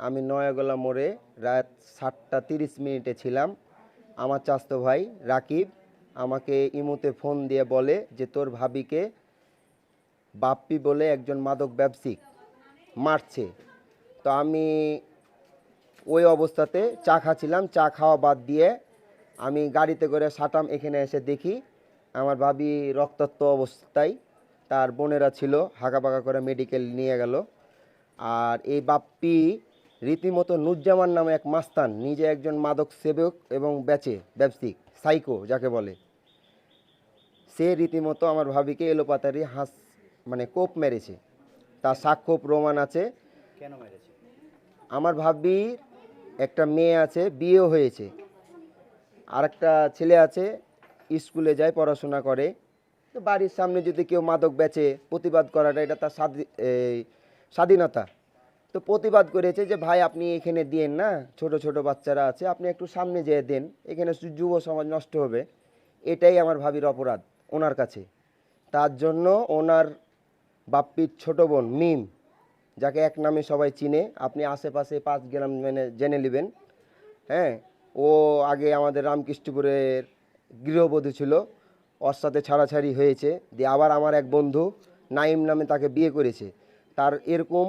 আমি নয়াগোলা মোড়ে রাত 7:30 ছিলাম। আমার চাচাতো ভাই রাকিব আমাকে ইমোতে ফোন দিয়ে বলে যে তোর ভাবিকে বাপ্পি বলে একজন মাদক ব্যবসায়ী মারছে। তো আমি ওই অবস্থাতে চা খাচ্ছিলাম, চা খাওয়া বাদ দিয়ে আমি গাড়িতে করে সাটাম, এখানে এসে দেখি আমার ভাবি রক্তাক্ত অবস্থায়, তার বোনেরা ছিল, হাঁকাপাকা করে মেডিকেল নিয়ে গেল। আর এই বাপ্পি রীতিমতো নুজ্জামান নামে এক মাস্তান, নিজে একজন মাদক সেবক এবং ব্যবসায়ী সাইকো যাকে বলে, সে রীতিমতো আমার ভাবিকে এলোপাতারি মানে কোপ মেরেছে। তার সাক্ষ্য প্রমাণ আছে। কেন মেরেছে? আমার ভাবির একটা মেয়ে আছে, বিয়েও হয়েছে, আর একটা ছেলে আছে, স্কুলে যায়, পড়াশোনা করে। তো বাড়ির সামনে যদি কেউ মাদক বেচে, প্রতিবাদ করাটা এটা তার স্বাধীনতা। তো প্রতিবাদ করেছে যে ভাই আপনি এখানে দিয়েন না, ছোট ছোট বাচ্চারা আছে, আপনি একটু সামনে যেয়ে দেন, এখানে যুব সমাজ নষ্ট হবে। এটাই আমার ভাবির অপরাধ ওনার কাছে। তার জন্য ওনার বাপ্পির ছোট বোন মিম, যাকে এক নামে সবাই চিনে, আপনি আশেপাশে 5 গ্রাম মানে জেনে নেবেন। হ্যাঁ, ও আগে আমাদের রামকৃষ্ণপুরের গৃহবধূ ছিল, ওর সাথে ছাড়াছাড়ি হয়েছে, দিয়ে আবার আমার এক বন্ধু নাইম নামে তাকে বিয়ে করেছে। তার এরকম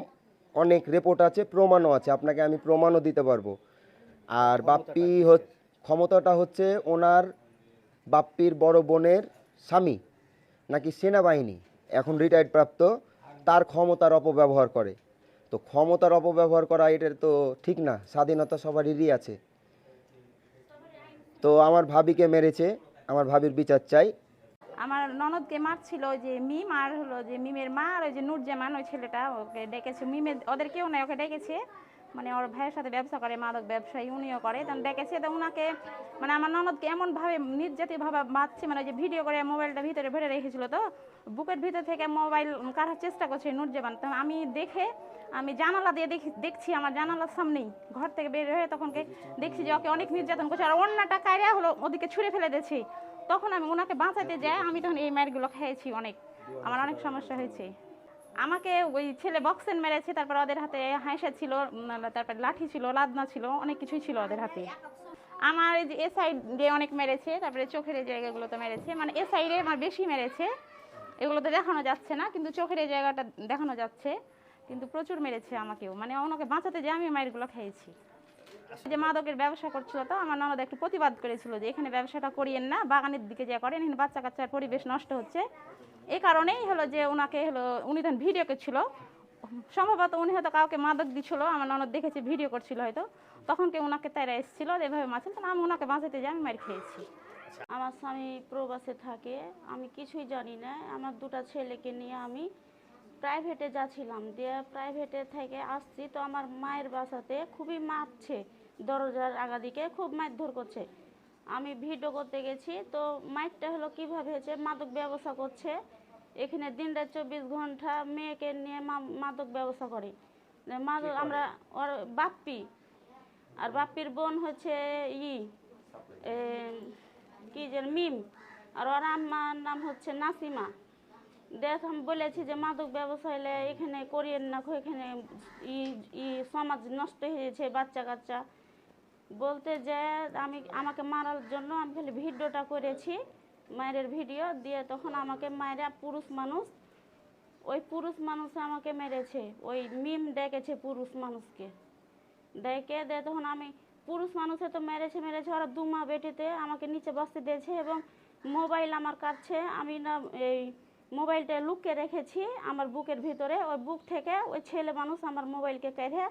অনেক রিপোর্ট আছে, প্রমাণও আছে, আপনাকে আমি প্রমাণও দিতে পারবো। আর বাপ্পি ক্ষমতাটা হচ্ছে ওনার বাপ্পির বড় বোনের স্বামী নাকি সেনাবাহিনী, এখন রিটায়ার্ড প্রাপ্ত, তার ক্ষমতার অপব্যবহার করে। তো ক্ষমতার অপব্যবহার করা এটা তো ঠিক না, স্বাধীনতা সবারই আছে। তো আমার ভাবিকে মেরেছে, আমার ভাবির বিচার চাই। আমার ননদকে মারছিল ওই যে মিম, আর হলো যে মিমের মা আর ওই যে নুরজামান, ওই ছেলেটা ওকে ডেকেছে। মিমের ওদের কেউ নাই, ওকে ডেকেছে, মানে ওর ভাইয়ের সাথে ব্যবসা করে, মাদক ব্যবসায়ী উনিও করে, তখন ডেকেছে। তো ওনাকে মানে আমার ননদকে এমনভাবে নির্যাতিতভাবে মারছে, মানে যে ভিডিও করে মোবাইলটা ভিতরে ভরে রেখেছিল, তো বুকের ভিতর থেকে মোবাইল কাটার চেষ্টা করছে নুরজামান। তখন আমি আমি জানালা দিয়ে দেখছি, আমার জানালার সামনেই ঘর থেকে বের হয়ে তখনকে দেখছি যে ওকে অনেক নির্যাতন করছে, আর অন্যটা কায়রা হলো ওদিকে ছুঁড়ে ফেলে দিয়েছে। তখন আমি ওনাকে বাঁচাতে যাই, আমি তখন এই মারগুলো খেয়েছি, আমার অনেক সমস্যা হয়েছে। আমাকে ওই ছেলে বক্সেন মেরেছে, তারপর ওদের হাতে হাঁসা ছিল, তারপর লাঠি ছিল, লাদনা ছিল, অনেক কিছুই ছিল ওদের হাতে। আমার এই যে এ সাইডে অনেক মেরেছে, তারপরে চোখের এই জায়গাগুলোতে মেরেছে, মানে এ সাইডে আমার বেশি মেরেছে, এগুলোতে দেখানো যাচ্ছে না, কিন্তু চোখের এই জায়গাটা দেখানো যাচ্ছে, কিন্তু প্রচুর মেরেছে আমাকেও, মানে ওনাকে বাঁচাতে যে আমি মায়েরগুলো খেয়েছি। যে মাদকের ব্যবসা করছিল, তো আমার ননদ একটু প্রতিবাদ করেছিল যে এখানে ব্যবসাটা করিয়েন না, বাগানের দিকে যা করেন, এখানে বাচ্চা কাচ্চার পরিবেশ নষ্ট হচ্ছে। এই কারণেই হলো যে ওনাকে হলো, উনি তখন ভিডিও করছিল, সম্ভবত উনি হয়তো কাউকে মাদক দিচ্ছিল, আমার ননদ দেখেছে ভিডিও করছিল হয়তো, তখন কে ওনাকে তারা এসেছিল, এভাবে মারছিল, তখন আমি ওনাকে বাঁচাতে যাই, আমি মার খেয়েছি। আমার স্বামী প্রবাসে থাকে, আমি কিছুই জানি না। আমার দুটো ছেলেকে নিয়ে আমি প্রাইভেটে যাচ্ছিলাম, দিয়ে প্রাইভেটে থেকে আসছি, তো আমার মায়ের বাসাতে খুবই মারছে, দরজার আগা দিকে খুব মারধর করছে। আমি ভিডিও করতে গেছি, তো মাইরটা হলো কীভাবে হয়েছে, মাদক ব্যবসা করছে এখানে, দিন রাত 24 ঘন্টা মেয়েকে নিয়ে মাদক ব্যবসা করে। মাদক আমরা ওর বাপ্পি, আর বাপ্পির বোন হচ্ছে কি যেন মিম, আর ওর আম্মার নাম হচ্ছে নাসিমা। দেখ আমি বলেছি যে মাদক ব্যবসা হলে এখানে করিয়েন না, এখানে সমাজ নষ্ট হয়েছে, বাচ্চা কাচ্চা বলতে যে আমাকে মারার জন্য আমি খালি ভিডিওটা করেছি, মায়ের ভিডিও দিয়ে, তখন আমাকে মায়েরা ওই পুরুষ মানুষ আমাকে মেরেছে, ওই মিম ডেকেছে পুরুষ মানুষকে, ডেকে দিয়ে তখন আমি পুরুষ মানুষে তো মেরেছে ওরা দুমা বেটিতে আমাকে নিচে বসতে দিয়েছে, এবং মোবাইল আমার কাছে আমি না এই মোবাইলটা লুকিয়ে রেখেছি আমার বুকের ভিতরে, ওই বুক থেকে ওই ছেলে মানুষ আমার মোবাইলকে কেড়ে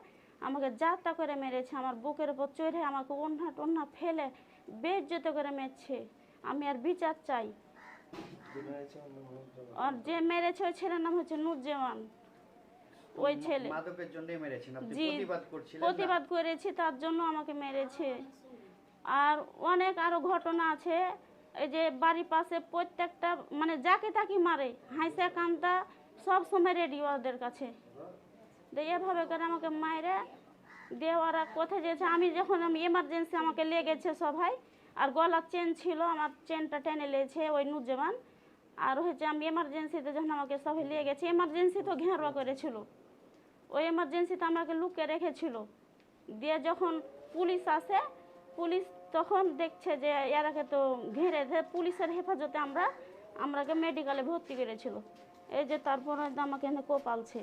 আমাকে যাত্রা করে মেরেছে, আমার বুকের উপর চড়ে আমাকে ওন্না টন্না ফেলে বেজ্জত করে মেরেছে। আমি আর বিচার চাই। আর যে মেরেছে ওই ছেলের নাম হচ্ছে নুরজামান, ওই ছেলে মাদকের জন্যই মেরেছেন আপনি? প্রতিবাদ করছিলেন? প্রতিবাদ করেছি, তার জন্য আমাকে মেরেছে। আর অনেক আরো ঘটনা আছে, এই যে বাড়ির পাশে প্রত্যেকটা মানে যাকে তাকে মারে, হাইসা কান্তা সব সময় রেডি ওদের কাছে, এভাবে করে আমাকে মায়েরা দিয়ে ওরা কোথায় যেয়েছে। আমি এমার্জেন্সি আমাকে লেগেছে সবাই, আর গলার চেন ছিল, আমার চেনটা টেনে লেগেছে ওই নুরজামান। আর হচ্ছে আমি এমার্জেন্সিতে যখন আমাকে সবাই নিয়ে গেছে, এমার্জেন্সি তো ঘেরোয়া করেছিল, ওই এমার্জেন্সিতে আমাকে লুকিয়ে রেখেছিল, দিয়ে যখন পুলিশ আসে, পুলিশ তখন দেখছে যে এরাকে তো ঘিরে পুলিশের হেফাজতে আমরাকে মেডিকেলে ভর্তি করেছিল। এই যে তারপরে আমাকে এনে কোপালছে।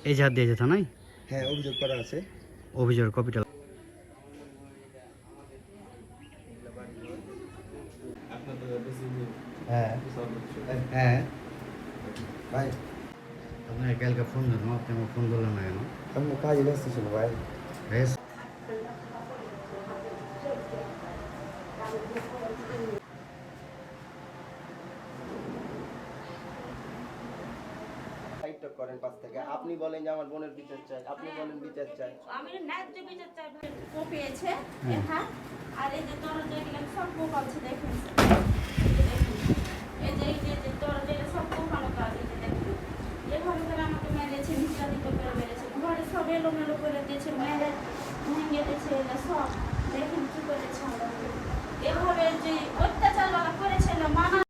এই যে হাত দিয়েছে থানায় হ্যাঁ, অভিযোগ করা আছে। অভিযোগের কপিটা হ্যাঁ হ্যাঁ ভাই, আপনার কালকে ফোন ধরুন, আপনি আমার ফোন ধরলেন না কেন? আমি কাজে ব্যস্ত ছিল ভাই। বেশ, সাইড করেন পাশ থেকে। আপনি বলেন যে আমার বোনের বিচার চাই, আপনি বলেন বিচার চাই। আমি ন্যায্য বিচার চাই। কোপিয়েছে এর হাত, আর এই যে তোর যেগুলো সব কোপালছে দেখুন। এই যে তোর যেগুলো সব কোপানো কাজ, এই যে দেখুন এভাবে করে আমাকে মেরেছে, নির্যাতিত করে মেরেছে, ঘরে সব এলোমেলো করে দিয়েছে, মেরে ভেঙে দিয়েছে, এগুলো সব দেখুন কি করেছে। এভাবে যে অত্যাচার করেছিল মানা